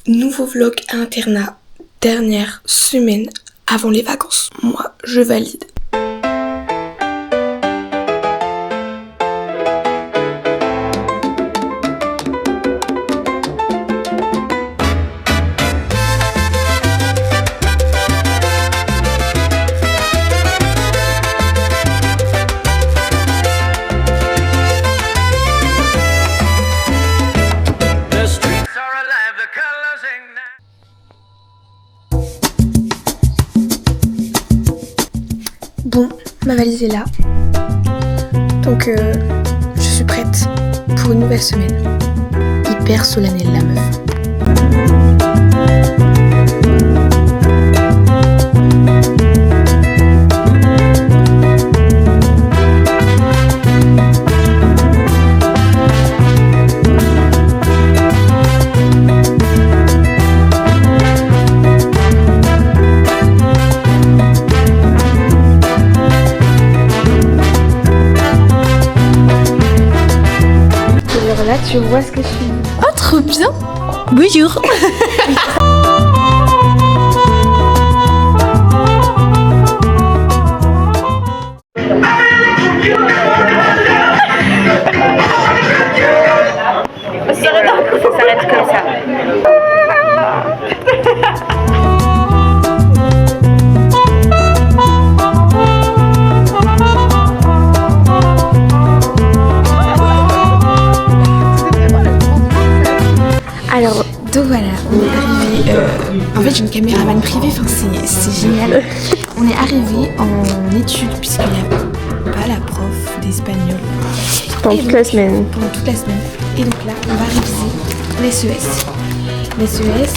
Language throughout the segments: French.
Nouveau vlog à internat, dernière semaine avant les vacances. Moi, je valide. Bon, ma valise est là, donc je suis prête pour une nouvelle semaine. Hyper solennelle la meuf. Là, tu vois ce que je suis. Oh, trop bien. Bonjour. Ça s'arrête comme ça. Alors, donc voilà, on est arrivé. En fait, j'ai une caméraman privée, enfin, c'est génial. On est arrivé en études, puisqu'il n'y a pas la prof d'espagnol. Pendant toute la semaine. Pendant toute la semaine. Et donc là, on va réviser les SES. Les SES.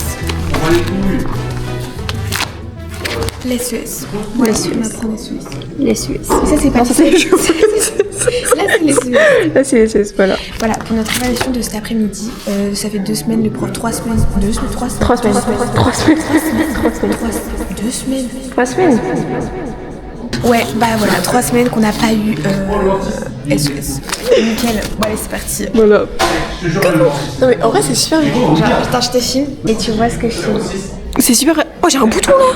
Les SES. Voilà, on apprend les SES. Les Suisses. Ça, c'est pas les SES. Là, c'est les SES. Là, c'est les Suisses, voilà. Voilà, pour notre évaluation de cet après-midi, ça fait 2 semaines, le prof, 3 semaines, 2 semaines, 3 semaines. 3 semaines. 3 semaines. 2 semaines. 3 semaines. Ouais, bah voilà, 3 semaines qu'on n'a pas eu SES. Nickel, bon allez, c'est parti. Voilà. Non mais en vrai c'est super bien. Genre, putain, je te filme et tu vois ce que je filme. C'est super. Oh j'ai un bouton là.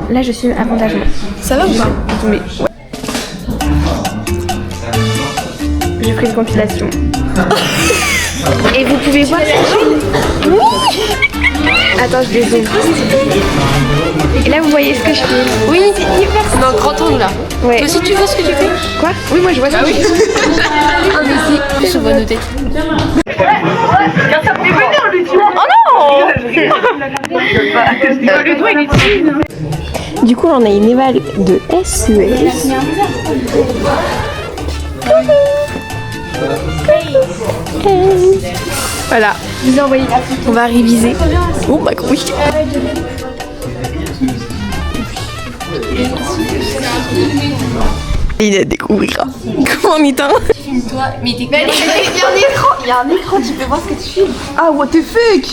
Là, je filme avant d'agir. Ça va ou pas? Mais ouais. J'ai pris une compilation. Et vous pouvez voir ce que je filme. Oui. Attends, je dézoome. Et là, vous voyez ce que je filme. Oui, c'est hyper. C'est dans le grand angle là. Ouais. Toi aussi tu vois ce que tu fais? Quoi? Oui, moi je vois ça. Ah oui. Ah mais si, plus on va noter. Le doigt il est dessus. Du coup on a une éval de SES. Voilà. Je vous ai envoyé la photo. On va réviser. Oh bah oui. Il a découvrira. Comment on éteint? Filme-toi, mais t'es quoi? Il y a un écran, tu peux voir ce que tu filmes. Ah, what the fuck.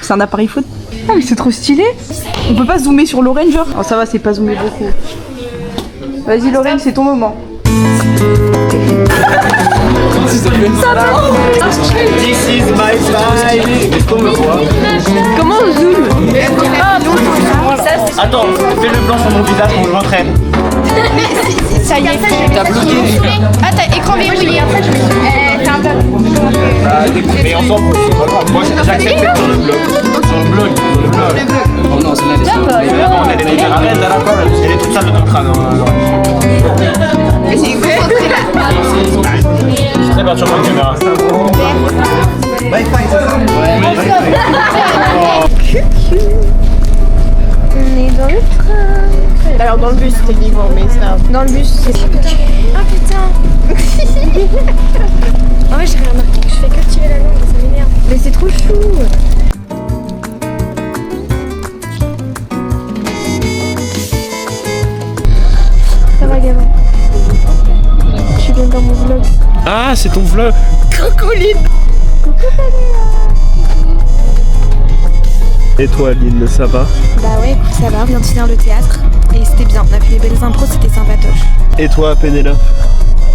C'est un appareil photo. Ah, mais c'est trop stylé. On peut pas zoomer sur Lorraine, genre? Oh, ça va, c'est pas zoomé beaucoup. Vas-y, Lorraine, c'est ton moment. This is my style. Est-ce qu'on me voit? Comment on zoome? Attends, fais le blanc sur mon visage pour que je m'entraîne. Ça y est, t'as bloqué. Ah, t'as écran verrouillé. T'as un peu. Mais on s'en fout, c'est pas grave. Moi j'accepte sur le blog. Sur le blog. Oh non, c'est la descente. On a des trucs à l'arrêt, d'accord? Elle est toute sale de ton crâne. Mais c'est concentré là. C'est pas sur ma caméra. On est dans le train. Alors dans le bus techniquement mais c'est grave. Dans le bus, c'est très petit. Oh putain. En vrai, j'ai remarqué que je fais que tirer la langue, ça m'énerve. Mais c'est trop chou. Ça va, gamin? Tu viens dans mon vlog. Ah, c'est ton vlog. Cocoline. Et toi, Lynn, ça va? Bah ouais, écoute, ça va, on vient de finir le théâtre et c'était bien, on a fait des belles impros, c'était sympatoche. Et toi, Pénélope?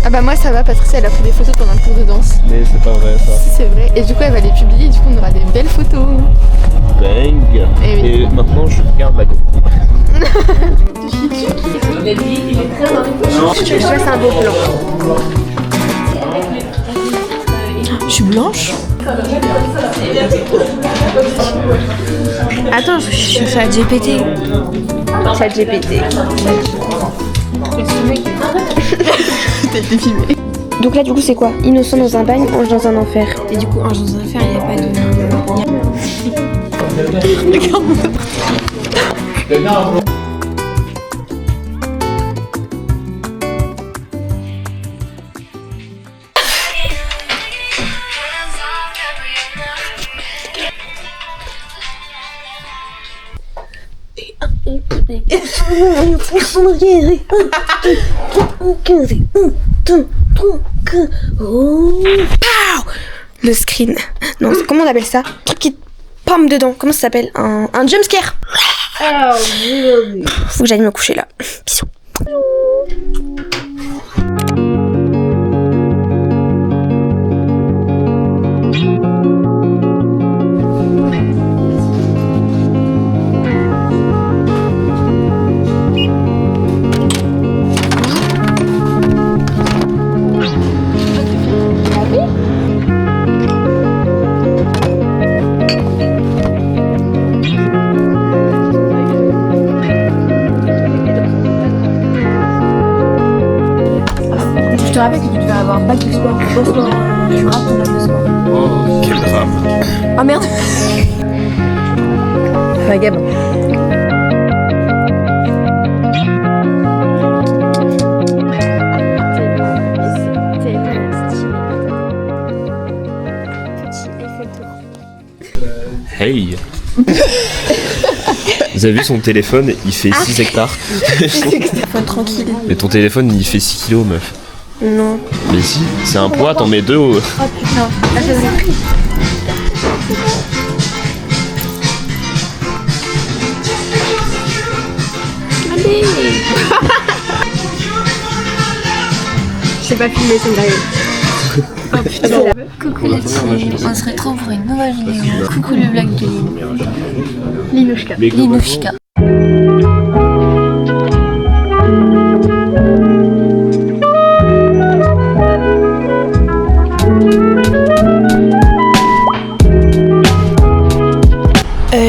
Ah bah moi ça va, Patricia elle a pris des photos pendant le cours de danse. Mais c'est pas vrai ça. C'est vrai. Et du coup, elle va les publier. Et du coup, on aura des belles photos. Bang. Eh oui. Et maintenant je regarde la GoPro. Je vois, c'est un beau plan. Je suis blanche. Attends, je suis sur GPT. Chat GPT. T'as été filmé. Donc là, du coup, c'est quoi? Innocent dans un bagne, ange dans un enfer. Et du coup, Ange dans un enfer, il n'y a pas de. Le screen. Non, comment on appelle ça? Truc qui te pomme dedans. Comment ça s'appelle? Un jumpscare. Faut que j'aille me coucher là. Bisous. Je te rappelle que tu devais avoir bac de sport. Bon sport. Tu rates ton bac de sport. Oh, quel drame. Ah merde. Gab. Hey. Vous avez vu son téléphone, il fait 6 hectares. Téléphone tranquille. Mais ton téléphone il fait 6 kilos meuf. Non. Mais si, c'est un poids, t'en mets 2 au... Oh putain. Ah, j'avais pris. Allez. C'est pas filmé, c'est une blague. Coucou les petits, on se retrouve pour une nouvelle vidéo. Coucou le vlog de Linouchka. Linouchka.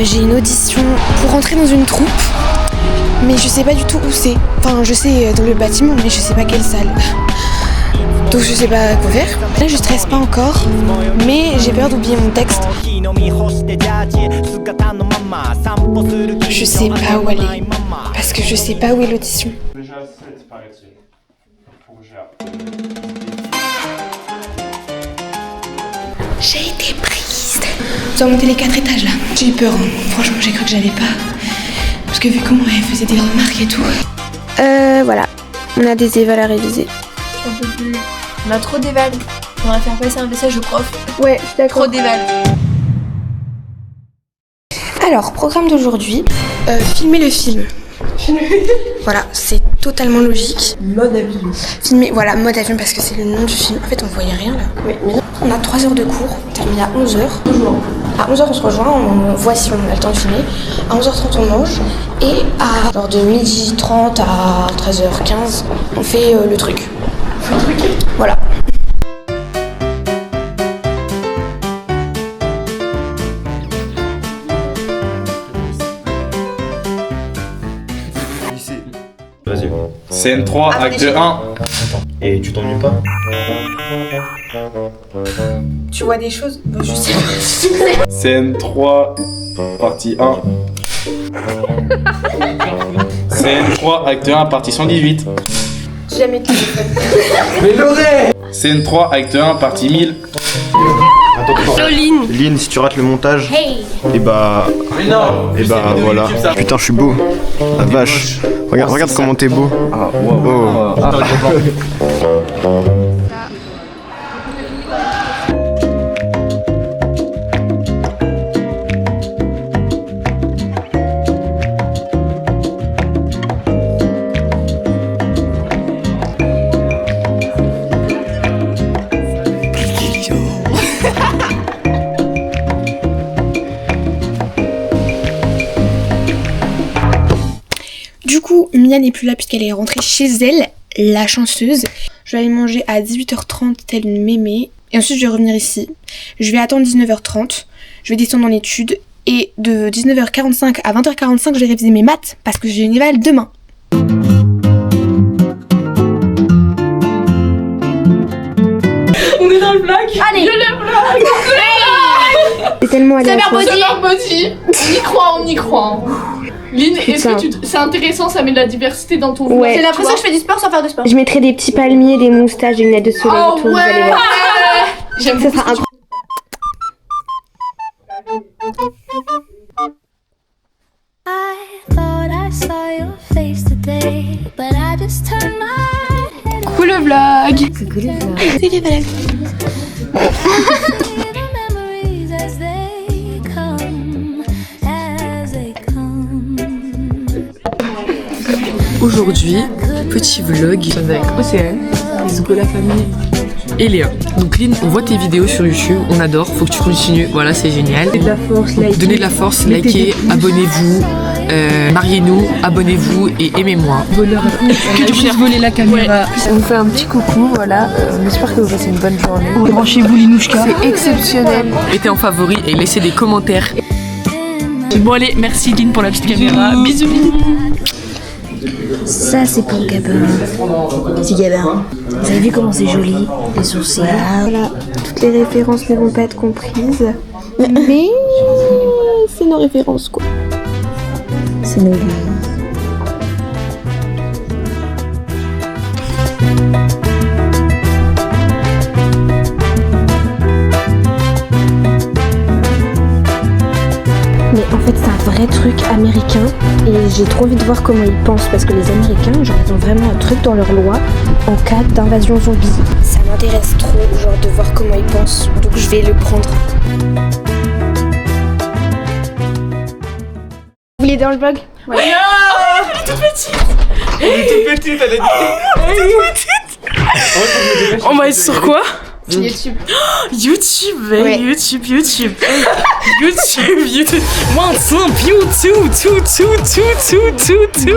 J'ai une audition pour rentrer dans une troupe, mais je sais pas du tout où c'est. Enfin, je sais dans le bâtiment, mais je sais pas quelle salle. Donc je sais pas quoi faire. Là, je stresse pas encore, mais j'ai peur d'oublier mon texte. Je sais pas où aller, parce que je sais pas où est l'audition. J'ai été prise. Je dois monter les 4 étages là. J'ai eu peur, hein. Franchement j'ai cru que j'allais pas. Parce que vu comment elle faisait des remarques et tout. Voilà. On a des évals à réviser. On peut plus. On a trop d'éval. On va faire passer un message au prof. Ouais, d'accord. Trop d'éval. Alors, programme d'aujourd'hui, filmer le film. Voilà, c'est totalement logique. Mode avion. Filmer, voilà, mode avion parce que c'est le nom du film. En fait, on voyait rien là. Oui, mais non. On a 3 heures de cours, on termine à 11h. À 11h, on se rejoint, on voit si on a le temps de filmer. À 11h30, on mange. Et à genre de 12h30 à 13h15, on fait le truc. Voilà. Vas-y. Scène 3, acte 1. Et tu t'ennuies pas? Tu vois des choses? Bah, je sais pas. Scène 3, partie 1. Scène 3, acte 1, partie 118. J'ai jamais été téléphone. Mais l'aurait. Scène 3, acte 1, partie 1000. Lynn, si tu rates le montage, et bah voilà. Putain, je suis beau. La vache. Regarde comment t'es beau. Ah, wow. Mia n'est plus là puisqu'elle est rentrée chez elle, la chanceuse. Je vais aller manger à 18h30 telle une mémé. Et ensuite je vais revenir ici. Je vais attendre 19h30. Je vais descendre en études. Et de 19h45 à 20h45 je vais réviser mes maths parce que j'ai une éval demain. On est dans le vlog. Allez, le vlog. C'est tellement Summer body. On y croit. Lynn, est-ce que c'est intéressant, ça met de la diversité dans ton vlog? Ouais. J'ai l'impression que je fais du sport sans faire de sport. Je mettrai des petits palmiers, des moustaches, des lunettes de soleil et tout, vous allez voir. J'aime Ça sera incroyable. I thought I saw your face today, but I just turned my head. Coucou le vlog. The memories as they come. Aujourd'hui, petit vlog avec Océane, la famille et Léa. Donc Lynn, on voit tes vidéos sur YouTube, on adore, faut que tu continues, voilà c'est génial. Donnez de la force, likez, abonnez-vous, mariez-nous, abonnez-vous et aimez-moi. Que tu puisses voler la caméra. On fait un petit coucou, voilà, on espère que vous passez une bonne journée. Branchez-vous Linouchka. C'est exceptionnel. Mettez en favori et laissez des commentaires. Bon allez, merci Lynn pour la petite caméra. Bisous. Ça c'est pour Gabin. C'est Gabin. Vous avez vu comment c'est joli, les sourcils. Voilà, toutes les références ne vont pas être comprises. Mais c'est nos références quoi. C'est nos vies. Mais en fait c'est un vrai truc américain et j'ai trop envie de voir comment ils pensent parce que les Américains genre ils ont vraiment un truc dans leur loi en cas d'invasion zombie. Ça m'intéresse trop genre de voir comment ils pensent donc je vais le prendre. Vous voulez dans le vlog? Ouais. Elle est toute petite. Elle est toute petite, elle est toute petite. On va être sur quoi? YouTube. YouTube, Ouais. YouTube. 1, 2,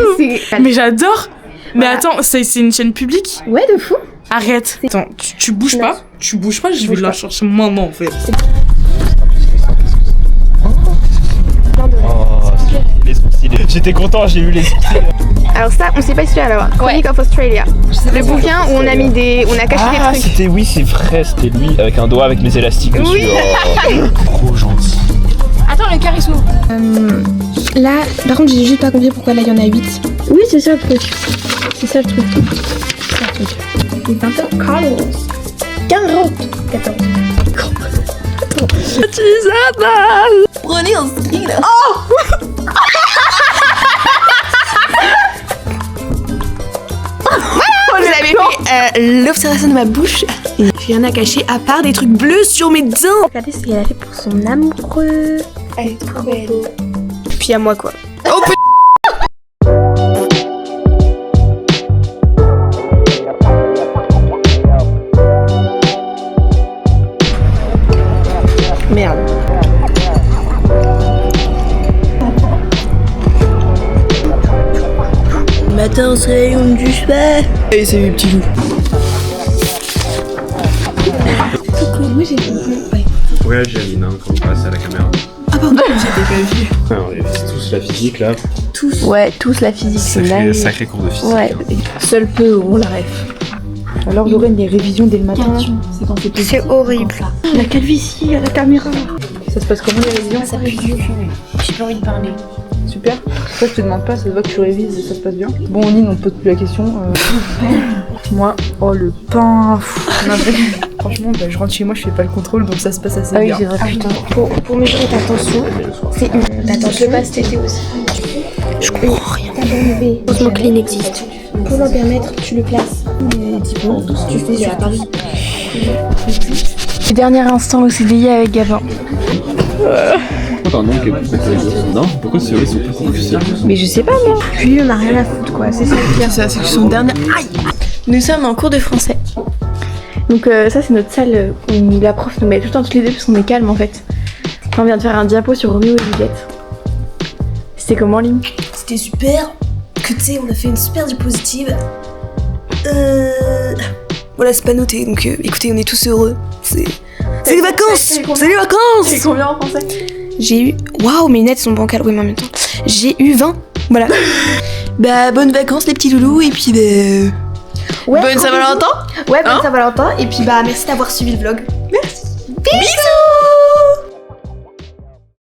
Mais j'adore. Mais attends, c'est une chaîne publique? Ouais de fou. Arrête. Attends, tu bouges pas? Tu bouges pas, je vais la chercher maintenant en fait. Les sourcils. J'étais content, j'ai eu les sourcils. Alors ça on sait pas si tu vas l'avoir. Chronic of Australia. Le bouquin où on a mis on a caché des trucs. C'était, oui, c'est vrai, c'était lui avec un doigt avec mes élastiques dessus. Oui. Oh, trop gentil. Attends, le charisme. Là par contre j'ai juste pas compris pourquoi là il y en a 8. Oui c'est ça le truc. C'est ça le truc. Les 20 Carlos. 40. 14. Prenez un ski là. Vous avez fait l'observation de ma bouche. J'ai rien à cacher à part des trucs bleus sur mes dents. Regardez ce qu'elle a fait pour son amoureux. Elle est trop belle. Puis à moi quoi. Oh putain. Merde. Matin, on se réveille du soir. Et c'est mes petits loups. Ouais, Jaline, hein, quand on passe à la caméra. Ah pardon, j'étais pas vue. Ouais, on révise tous la physique là. Ouais, tous la physique, c'est Sacré, nice. sacré cours de physique. Ouais. Seul peu on la ref. Alors Lorraine, les révisions dès le matin. C'est quand c'est C'est horrible. La calvitie à la caméra. Ça se passe comment les révisions? Ça pue du cul. J'ai pas envie de parler. Super. Toi, je te demande pas, ça se voit que tu révises et ça se passe bien. Bon, Lynn, on te pose plus la question. Moi, oh le pain. Non, franchement, bah, je rentre chez moi, je fais pas le contrôle, donc ça se passe assez bien. Ah putain, pour mesurer ta tension, c'est une. Ta tension. Je le passe cet été aussi. Je comprends rien. Ta bébé. Heureusement que Lynn existe. Pour l'ampèremètre, tu le places. Tu fais sur Paris. Le dernier instant au CDI avec Gabin. Pourquoi t'as un nom qui est plus non? Pourquoi ceux-là ils sont plus officiels? Mais je sais pas moi. Puis on a rien à foutre quoi, c'est ça le pire. C'est c'est que son dernier. Aïe. Nous sommes en cours de français. Donc ça c'est notre salle où la prof nous met tout le temps toutes les deux parce qu'on est calme en fait. Là, on vient de faire un diapo sur Roméo et Juliette. C'était comment Lynn? C'était super. que tu sais, on a fait une super diapositive. Voilà, c'est pas noté, donc écoutez, on est tous heureux. C'est les vacances. C'est les vacances. C'est combien en français? J'ai eu... Waouh, mes lunettes sont bancales, oui, mais en même temps. J'ai eu 20, voilà. Bah, bonnes vacances les petits loulous, et puis Ouais, bonne Saint-Valentin. Ouais, bonne Saint-Valentin. Et puis bah merci d'avoir suivi le vlog. Bisous.